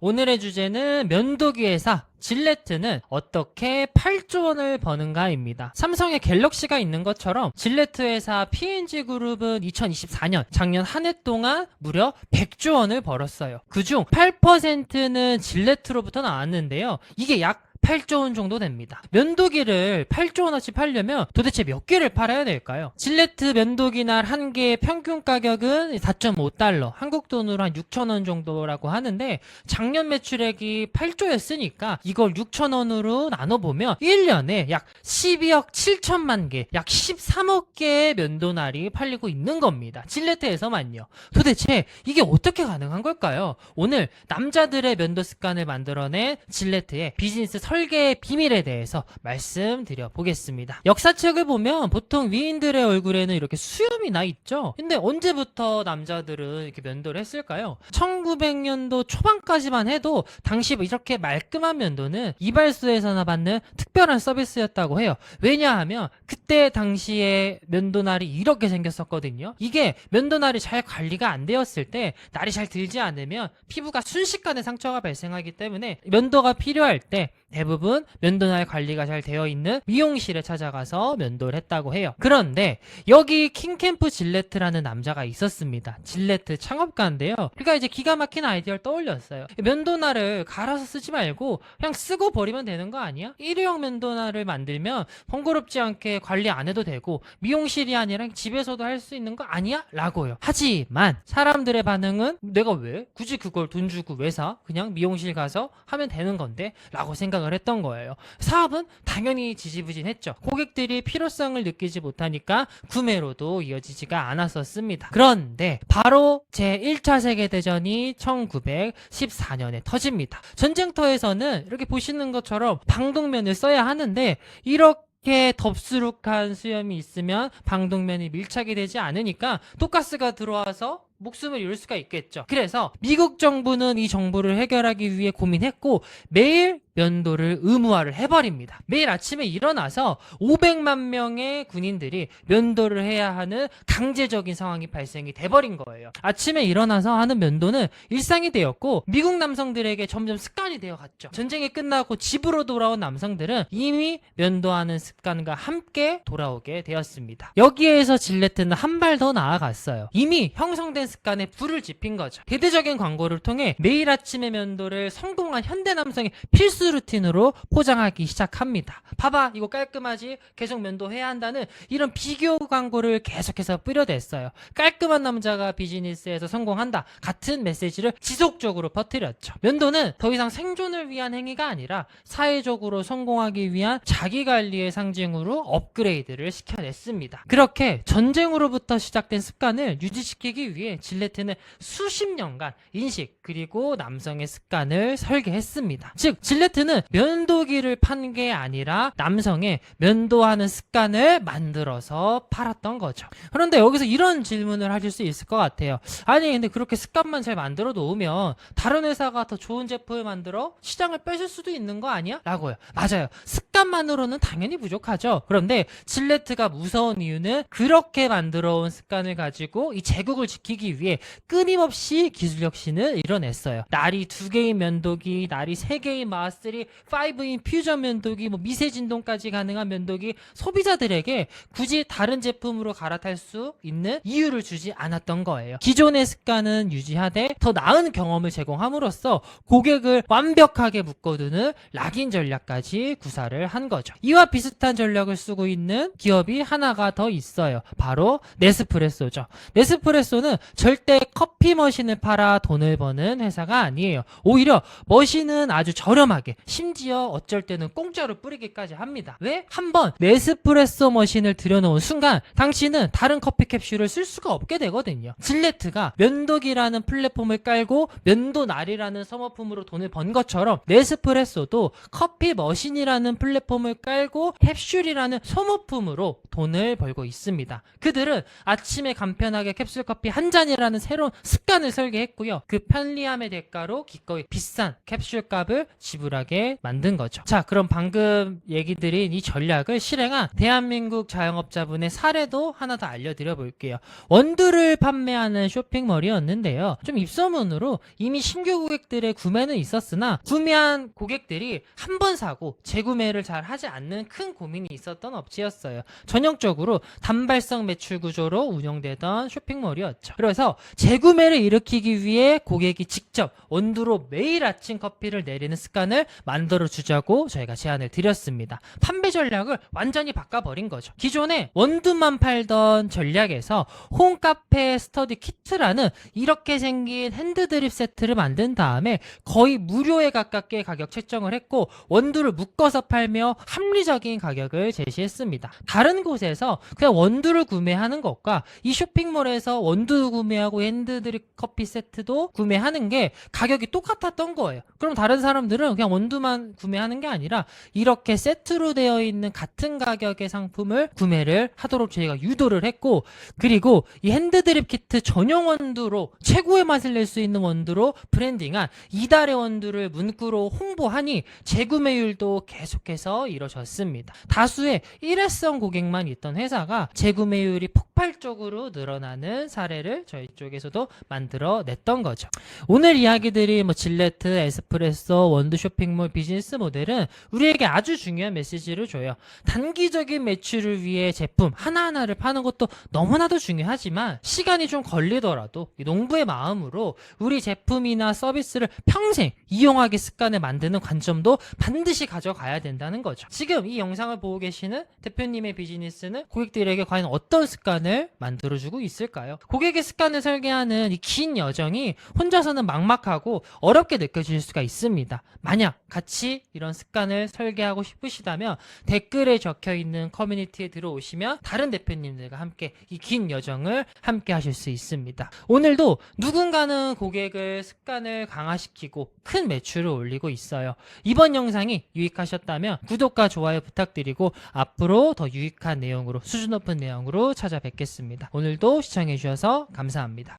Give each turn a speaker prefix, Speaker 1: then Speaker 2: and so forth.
Speaker 1: 오늘의 주제는 면도기 회사 질레트는 어떻게 8조 원을 버는가입니다. 삼성의 갤럭시가 있는 것처럼 질레트 회사 P&G 그룹은 2024년 작년 한 해 동안 무려 100조 원을 벌었어요. 그중 8%는 질레트로부터 나왔는데요. 이게 약 8조 원 정도 됩니다. 면도기를 8조 원어치 팔려면 도대체 몇 개를 팔아야 될까요? 질레트 면도기날 한 개의 평균 가격은 4.5달러, 한국 돈으로 한 6천 원 정도라고 하는데 작년 매출액이 8조였으니까 이걸 6천 원으로 나눠보면 1년에 약 12억 7천만 개, 약 13억 개의 면도날이 팔리고 있는 겁니다. 질레트에서만요. 도대체 이게 어떻게 가능한 걸까요? 오늘 남자들의 면도 습관을 만들어낸 질레트의 비즈니스 설계의 비밀에 대해서 말씀드려 보겠습니다. 역사책을 보면 보통 위인들의 얼굴에는 이렇게 수염이 나 있죠. 근데 언제부터 남자들은 이렇게 면도를 했을까요? 1900년도 초반까지만 해도 당시 이렇게 말끔한 면도는 이발소에서나 받는 특별한 서비스였다고 해요. 왜냐하면 그때 당시에 면도날이 이렇게 생겼었거든요. 이게 면도날이 잘 관리가 안 되었을 때 날이 잘 들지 않으면 피부가 순식간에 상처가 발생하기 때문에 면도가 필요할 때 대부분 면도날 관리가 잘 되어 있는 미용실에 찾아가서 면도를 했다고 해요. 그런데 여기 킹캠프 질레트라는 남자가 있었습니다. 질레트 창업가인데요. 그러니까 이제 기가 막힌 아이디어를 떠올렸어요. 면도날을 갈아서 쓰지 말고 그냥 쓰고 버리면 되는 거 아니야? 일회용 면도날을 만들면 번거롭지 않게 관리 안 해도 되고 미용실이 아니라 집에서도 할 수 있는 거 아니야? 라고요. 하지만 사람들의 반응은 내가 왜? 굳이 그걸 돈 주고 왜 사? 그냥 미용실 가서 하면 되는 건데? 라고 생각을 했던 거예요. 사업은 당연히 지지부진했죠. 고객들이 필요성을 느끼지 못하니까 구매로도 이어지지가 않았었습니다. 그런데 바로 제1차 세계대전이 1914년에 터집니다. 전쟁터에서는 이렇게 보시는 것처럼 방독면을 써야 하는데 이렇게 덥수룩한 수염이 있으면 방독면이 밀착이 되지 않으니까 독가스가 들어와서 목숨을 잃을 수가 있겠죠. 그래서 미국 정부는 이 정보를 해결하기 위해 고민했고 매일 면도를 의무화를 해버립니다. 매일 아침에 일어나서 500만 명의 군인들이 면도를 해야 하는 강제적인 상황이 발생이 돼버린 거예요. 아침에 일어나서 하는 면도는 일상이 되었고 미국 남성들에게 점점 습관이 되어갔죠. 전쟁이 끝나고 집으로 돌아온 남성들은 이미 면도하는 습관과 함께 돌아오게 되었습니다. 여기에서 질레트는 한 발 더 나아갔어요. 이미 형성된 습관에 불을 지핀 거죠. 대대적인 광고를 통해 매일 아침에 면도를 성공한 현대 남성의 필수 루틴으로 포장하기 시작합니다. 봐봐, 이거 깔끔하지? 계속 면도해야 한다는 이런 비교 광고를 계속해서 뿌려댔어요. 깔끔한 남자가 비즈니스에서 성공한다 같은 메시지를 지속적으로 퍼뜨렸죠. 면도는 더 이상 생존을 위한 행위가 아니라 사회적으로 성공하기 위한 자기관리의 상징으로 업그레이드를 시켜냈습니다. 그렇게 전쟁으로부터 시작된 습관을 유지시키기 위해 질레트는 수십 년간 인식 그리고 남성의 습관을 설계했습니다. 즉 질레트는 면도기를 판 게 아니라 남성의 면도하는 습관을 만들어서 팔았던 거죠. 그런데 여기서 이런 질문을 하실 수 있을 것 같아요. 아니 근데 그렇게 습관만 잘 만들어 놓으면 다른 회사가 더 좋은 제품을 만들어 시장을 뺏을 수도 있는 거 아니야? 라고요. 맞아요. 습관만으로는 당연히 부족하죠. 그런데 질레트가 무서운 이유는 그렇게 만들어 온 습관을 가지고 이 제국을 지키기 위해 끊임없이 기술 혁신을 이뤄냈어요. 날이 2개인 면도기, 날이 3개인 마스3, 5인 퓨전 면도기, 미세 진동까지 가능한 면도기, 소비자들에게 굳이 다른 제품으로 갈아탈 수 있는 이유를 주지 않았던 거예요. 기존의 습관은 유지하되 더 나은 경험을 제공함으로써 고객을 완벽하게 묶어두는 락인 전략까지 구사를 한 거죠. 이와 비슷한 전략을 쓰고 있는 기업이 하나가 더 있어요. 바로 네스프레소죠. 네스프레소는 절대 커피 머신을 팔아 돈을 버는 회사가 아니에요. 오히려 머신은 아주 저렴하게, 심지어 어쩔 때는 공짜로 뿌리기까지 합니다. 왜? 한번 네스프레소 머신을 들여놓은 순간 당신은 다른 커피 캡슐을 쓸 수가 없게 되거든요. 질레트가 면도기라는 플랫폼을 깔고 면도날이라는 소모품으로 돈을 번 것처럼 네스프레소도 커피 머신이라는 플랫폼을 깔고 캡슐이라는 소모품으로 돈을 벌고 있습니다. 그들은 아침에 간편하게 캡슐 커피 한 잔이라는 새로운 습관을 설계했고요. 그 편리함의 대가로 기꺼이 비싼 캡슐 값을 지불하기 가게 만든 거죠. 자, 그럼 방금 얘기 드린 이 전략을 실행한 대한민국 자영업자분의 사례도 하나 더 알려드려 볼게요. 원두를 판매하는 쇼핑몰이었는데요. 좀 입소문으로 이미 신규 고객들의 구매는 있었으나 구매한 고객들이 한 번 사고 재구매를 잘 하지 않는 큰 고민이 있었던 업체였어요. 전형적으로 단발성 매출 구조로 운영되던 쇼핑몰이었죠. 그래서 재구매를 일으키기 위해 고객이 직접 원두로 매일 아침 커피를 내리는 습관을 만들어 주자고 저희가 제안을 드렸습니다. 판매 전략을 완전히 바꿔버린 거죠. 기존에 원두만 팔던 전략에서 홈카페 스터디 키트라는 이렇게 생긴 핸드드립 세트를 만든 다음에 거의 무료에 가깝게 가격 책정을 했고 원두를 묶어서 팔며 합리적인 가격을 제시했습니다. 다른 곳에서 그냥 원두를 구매하는 것과 이 쇼핑몰에서 원두 구매하고 핸드드립 커피 세트도 구매하는 게 가격이 똑같았던 거예요. 그럼 다른 사람들은 그냥 원두만 구매하는 게 아니라 이렇게 세트로 되어 있는 같은 가격의 상품을 구매를 하도록 저희가 유도를 했고, 그리고 이 핸드드립 키트 전용 원두로 최고의 맛을 낼 수 있는 원두로 브랜딩한 이달의 원두를 문구로 홍보하니 재구매율도 계속해서 이뤄졌습니다. 다수의 일회성 고객만 있던 회사가 재구매율이 폭발적으로 늘어나는 사례를 저희 쪽에서도 만들어냈던 거죠. 오늘 이야기들이 질레트, 에스프레소, 원두 쇼핑몰 비즈니스 모델은 우리에게 아주 중요한 메시지를 줘요. 단기적인 매출을 위해 제품 하나하나를 파는 것도 너무나도 중요하지만 시간이 좀 걸리더라도 이 농부의 마음으로 우리 제품이나 서비스를 평생 이용하기 습관을 만드는 관점도 반드시 가져가야 된다는 거죠. 지금 이 영상을 보고 계시는 대표님의 비즈니스는 고객들에게 과연 어떤 습관을 만들어주고 있을까요? 고객의 습관을 설계하는 이 긴 여정이 혼자서는 막막하고 어렵게 느껴질 수가 있습니다. 만약 같이 이런 습관을 설계하고 싶으시다면 댓글에 적혀있는 커뮤니티에 들어오시면 다른 대표님들과 함께 이 긴 여정을 함께 하실 수 있습니다. 오늘도 누군가는 고객을 습관을 강화시키고 큰 매출을 올리고 있어요. 이번 영상이 유익하셨다면 구독과 좋아요 부탁드리고 앞으로 더 유익한 내용으로, 수준 높은 내용으로 찾아뵙겠습니다. 오늘도 시청해주셔서 감사합니다.